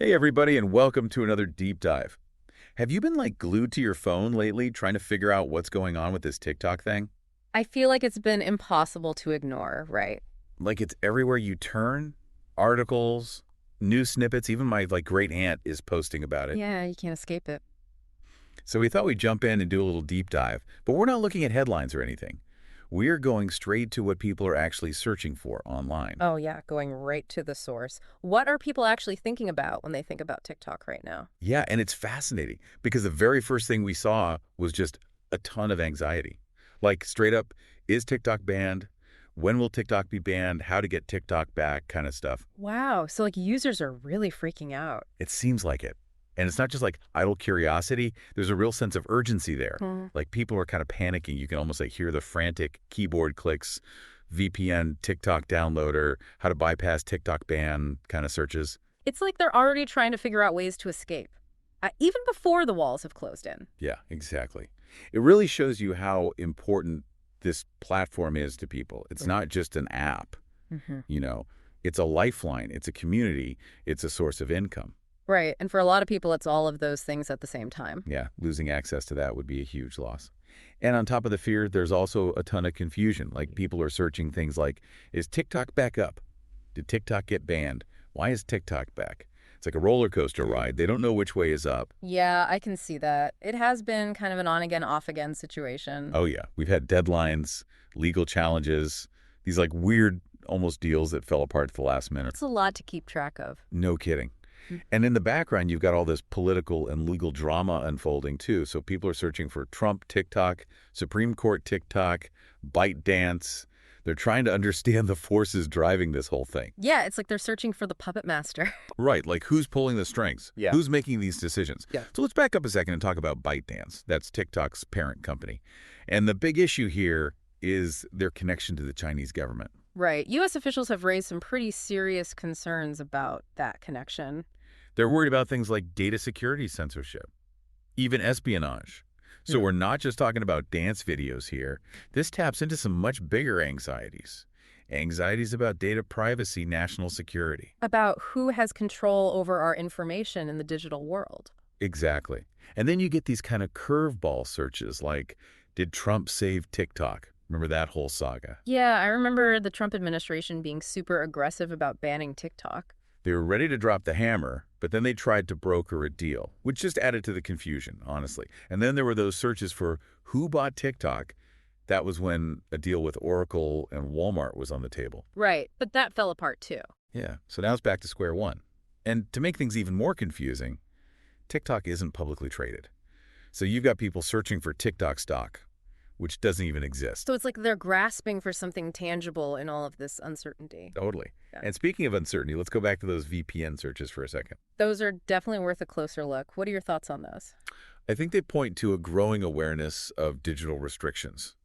Hey everybody, and welcome to another deep dive. Have you been glued to your phone lately trying to figure out what's going on with this TikTok thing? I feel like it's been impossible to ignore, right? Like it's everywhere you turn, articles, news snippets, even my great aunt is posting about it. Yeah, you can't escape it. So we thought we'd jump in and do a little deep dive, but we're not looking at headlines or anything. We're going straight to what people are actually searching for online. Oh, yeah, going right to the source. What are people actually thinking about when they think about TikTok right now? Yeah, and it's fascinating because the very first thing we saw was just a ton of anxiety. Like straight up, is TikTok banned? When will TikTok be banned? How to get TikTok back kind of stuff. Wow, so users are really freaking out. It seems like it. And it's not just idle curiosity. There's a real sense of urgency there. Hmm. Like people are kind of panicking. You can almost hear the frantic keyboard clicks, VPN, TikTok downloader, how to bypass TikTok ban kind of searches. It's like they're already trying to figure out ways to escape, even before the walls have closed in. Yeah, exactly. It really shows you how important this platform is to people. It's not just an app, Hmm. you know. It's a lifeline, it's a community, it's a source of income. Right, and for a lot of people, it's all of those things at the same time. Yeah, losing access to that would be a huge loss. And on top of the fear, there's also a ton of confusion. Like people are searching things like, is TikTok back up? Did TikTok get banned? Why is TikTok back? It's like a roller coaster ride. They don't know which way is up. Yeah, I can see that. It has been kind of an on-again, off-again situation. Oh yeah, we've had deadlines, legal challenges, these weird almost deals that fell apart at the last minute. It's a lot to keep track of. No kidding. And in the background, you've got all this political and legal drama unfolding too. So people are searching for Trump TikTok, Supreme Court TikTok, ByteDance. They're trying to understand the forces driving this whole thing. Yeah, it's like they're searching for the puppet master. Right, like who's pulling the strings? Yeah. Who's making these decisions? Yeah. So let's back up a second and talk about ByteDance. That's TikTok's parent company. And the big issue here is their connection to the Chinese government. Right. U.S. officials have raised some pretty serious concerns about that connection. They're worried about things like data security censorship, even espionage. So Yeah. we're not just talking about dance videos here. This taps into some much bigger anxieties. Anxieties about data privacy, national security. About who has control over our information in the digital world. Exactly. And then you get these kind of curveball searches like, did Trump save TikTok? Remember that whole saga? Yeah, I remember the Trump administration being super aggressive about banning TikTok. They were ready to drop the hammer, but then they tried to broker a deal, which just added to the confusion, honestly. And then there were those searches for who bought TikTok. That was when a deal with Oracle and Walmart was on the table. Right, but that fell apart too. Yeah, so now it's back to square one. And to make things even more confusing, TikTok isn't publicly traded. So you've got people searching for TikTok stock, which doesn't even exist. So it's like they're grasping for something tangible in all of this uncertainty. Totally. Yeah. And speaking of uncertainty, let's go back to those VPN searches for a second. Those are definitely worth a closer look. What are your thoughts on those? I think they point to a growing awareness of digital restrictions.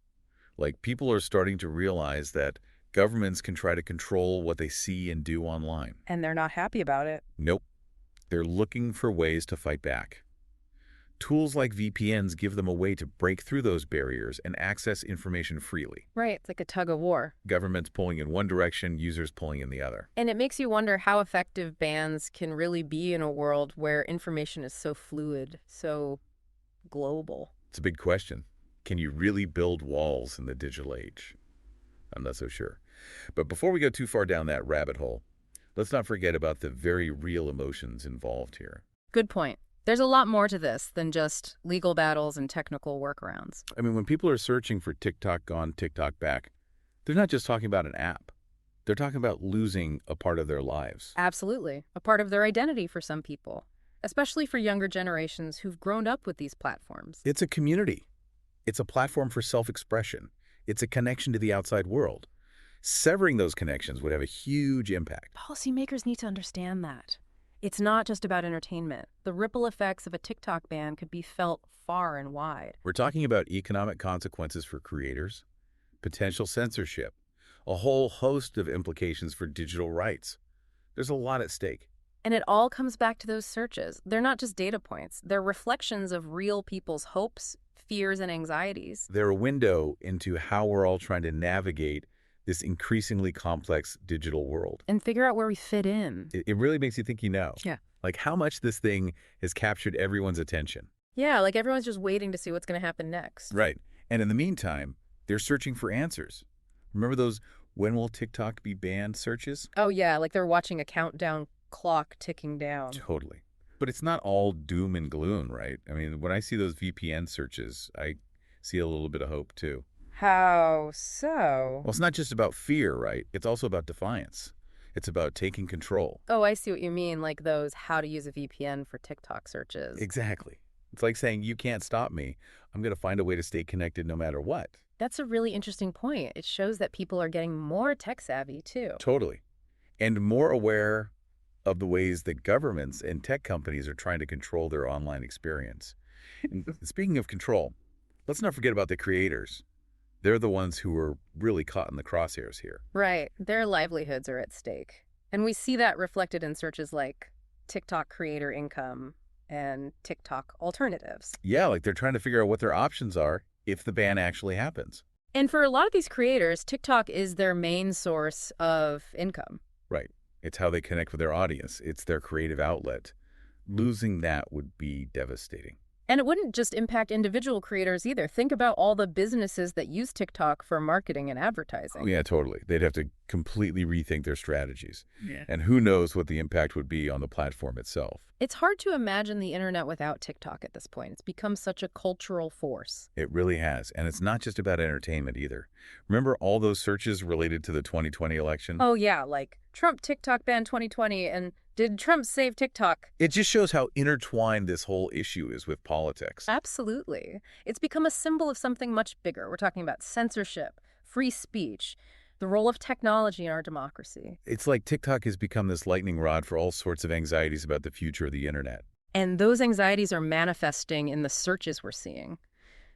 Like people are starting to realize that governments can try to control what they see and do online. And they're not happy about it. Nope. They're looking for ways to fight back. Tools like VPNs give them a way to break through those barriers and access information freely. Right, it's like a tug of war. Governments pulling in one direction, users pulling in the other. And it makes you wonder how effective bans can really be in a world where information is so fluid, so global. It's a big question. Can you really build walls in the digital age? I'm not so sure. But before we go too far down that rabbit hole, let's not forget about the very real emotions involved here. Good point. There's a lot more to this than just legal battles and technical workarounds. I mean, when people are searching for TikTok gone, TikTok back, they're not just talking about an app. They're talking about losing a part of their lives. Absolutely. A part of their identity for some people, especially for younger generations who've grown up with these platforms. It's a community. It's a platform for self-expression. It's a connection to the outside world. Severing those connections would have a huge impact. Policymakers need to understand that. It's not just about entertainment. The ripple effects of a TikTok ban could be felt far and wide. We're talking about economic consequences for creators, potential censorship, a whole host of implications for digital rights. There's a lot at stake. And it all comes back to those searches. They're not just data points. They're reflections of real people's hopes, fears, and anxieties. They're a window into how we're all trying to navigate this increasingly complex digital world. And figure out where we fit in. It really makes you think, Yeah. Like how much this thing has captured everyone's attention. Yeah, like everyone's just waiting to see what's going to happen next. Right. And in the meantime, they're searching for answers. Remember those "when will TikTok be banned" searches? Oh, yeah, like they're watching a countdown clock ticking down. Totally. But it's not all doom and gloom, right? I mean, when I see those VPN searches, I see a little bit of hope too. How so? Well, it's not just about fear, right? It's also about defiance. It's about taking control. Oh, I see what you mean, like those how to use a VPN for TikTok searches. Exactly. It's like saying, you can't stop me. I'm going to find a way to stay connected no matter what. That's a really interesting point. It shows that people are getting more tech savvy, too. Totally. And more aware of the ways that governments and tech companies are trying to control their online experience. And speaking of control, let's not forget about the creators. They're the ones who are really caught in the crosshairs here. Right. Their livelihoods are at stake. And we see that reflected in searches like TikTok creator income and TikTok alternatives. Yeah, like they're trying to figure out what their options are if the ban actually happens. And for a lot of these creators, TikTok is their main source of income. Right. It's how they connect with their audience. It's their creative outlet. Losing that would be devastating. And it wouldn't just impact individual creators either. Think about all the businesses that use TikTok for marketing and advertising. Oh, yeah, totally. They'd have to completely rethink their strategies. Yeah. And who knows what the impact would be on the platform itself. It's hard to imagine the internet without TikTok at this point. It's become such a cultural force. It really has. And it's not just about entertainment either. Remember all those searches related to the 2020 election? Oh, yeah, like Trump TikTok ban 2020 and did Trump save TikTok? It just shows how intertwined this whole issue is with politics. Absolutely. It's become a symbol of something much bigger. We're talking about censorship, free speech, the role of technology in our democracy. It's like TikTok has become this lightning rod for all sorts of anxieties about the future of the internet. And those anxieties are manifesting in the searches we're seeing.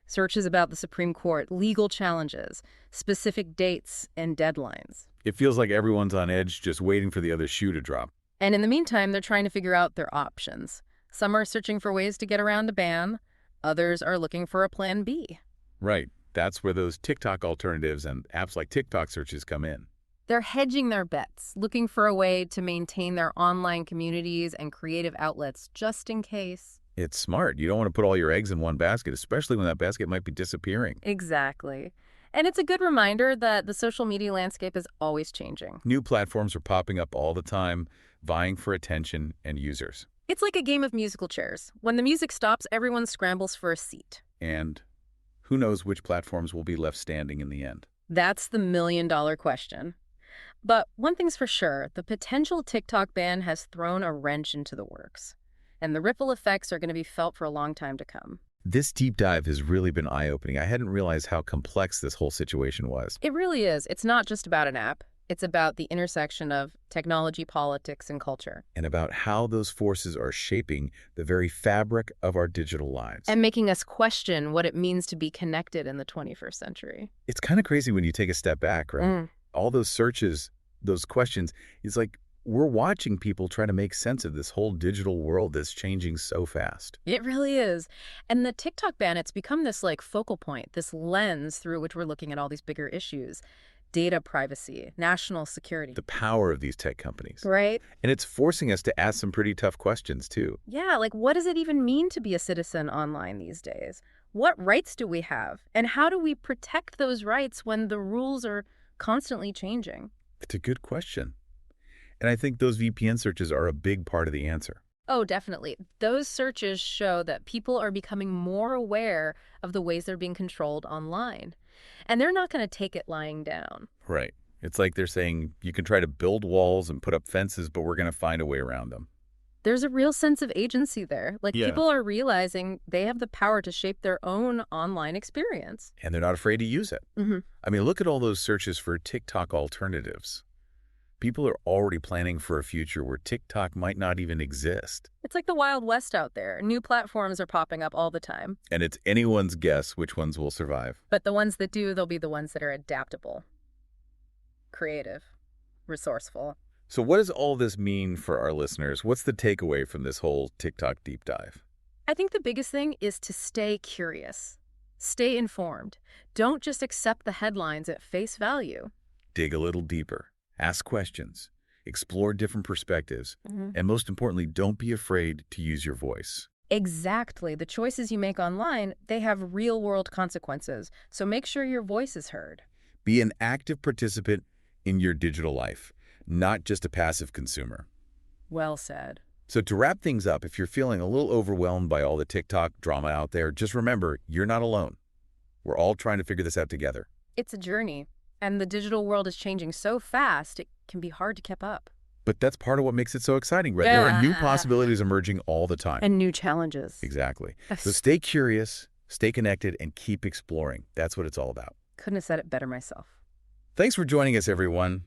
Searches about the Supreme Court, legal challenges, specific dates and deadlines. It feels like everyone's on edge just waiting for the other shoe to drop. And in the meantime, they're trying to figure out their options. Some are searching for ways to get around a ban. Others are looking for a plan B. Right. That's where those TikTok alternatives and apps like TikTok searches come in. They're hedging their bets, looking for a way to maintain their online communities and creative outlets just in case. It's smart. You don't want to put all your eggs in one basket, especially when that basket might be disappearing. Exactly. And it's a good reminder that the social media landscape is always changing. New platforms are popping up all the time, vying for attention and users. It's like a game of musical chairs. When the music stops, everyone scrambles for a seat. And who knows which platforms will be left standing in the end? That's the million-dollar question. But one thing's for sure, the potential TikTok ban has thrown a wrench into the works. And the ripple effects are going to be felt for a long time to come. This deep dive has really been eye-opening. I hadn't realized how complex this whole situation was. It really is. It's not just about an app. It's about the intersection of technology, politics, and culture. And about how those forces are shaping the very fabric of our digital lives. And making us question what it means to be connected in the 21st century. It's kind of crazy when you take a step back, right? All those searches, those questions, it's like we're watching people try to make sense of this whole digital world that's changing so fast. It really is. And the TikTok ban, it's become this like focal point, this lens through which we're looking at all these bigger issues. Data privacy, national security. The power of these tech companies. Right. And it's forcing us to ask some pretty tough questions, too. Yeah, like what does it even mean to be a citizen online these days? What rights do we have? And how do we protect those rights when the rules are constantly changing? It's a good question. And I think those VPN searches are a big part of the answer. Oh, definitely. Those searches show that people are becoming more aware of the ways they're being controlled online. And they're not going to take it lying down. Right. It's like they're saying you can try to build walls and put up fences, but we're going to find a way around them. There's a real sense of agency there. Like Yeah. people are realizing they have the power to shape their own online experience. And they're not afraid to use it. Mm-hmm. I mean, look at all those searches for TikTok alternatives. People are already planning for a future where TikTok might not even exist. It's like the Wild West out there. New platforms are popping up all the time. And it's anyone's guess which ones will survive. But the ones that do, they'll be the ones that are adaptable, creative, resourceful. So what does all this mean for our listeners? What's the takeaway from this whole TikTok deep dive? I think the biggest thing is to stay curious. Stay informed. Don't just accept the headlines at face value. Dig a little deeper. Ask questions. explore different perspectives, and most importantly, don't be afraid to use your voice. Exactly. The choices you make online, they have real-world consequences, so make sure your voice is heard. Be an active participant in your digital life, not just a passive consumer. Well said. So to wrap things up, if you're feeling a little overwhelmed by all the TikTok drama out there, just remember, you're not alone. We're all trying to figure this out together. It's a journey, and the digital world is changing so fast, it can be hard to keep up. But that's part of what makes it so exciting, right? There are new possibilities emerging all the time. And new challenges. Exactly. So stay curious, stay connected, and keep exploring. That's what it's all about. Couldn't have said it better myself. Thanks for joining us, everyone.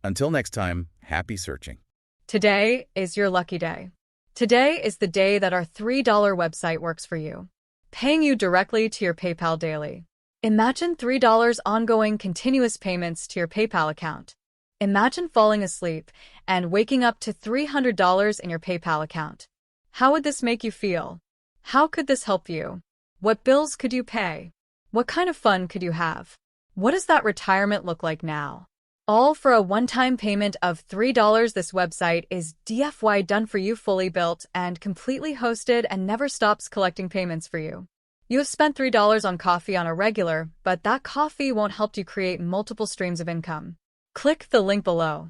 Until next time, happy searching. Today is your lucky day. Today is the day that our $3 website works for you, paying you directly to your PayPal daily. Imagine $3 ongoing continuous payments to your PayPal account. Imagine falling asleep and waking up to $300 in your PayPal account. How would this make you feel? How could this help you? What bills could you pay? What kind of fun could you have? What does that retirement look like now? All for a one-time payment of $3. This website is DFY done for you, fully built and completely hosted, and never stops collecting payments for you. You have spent $3 on coffee on a regular, but that coffee won't help you create multiple streams of income. Click the link below.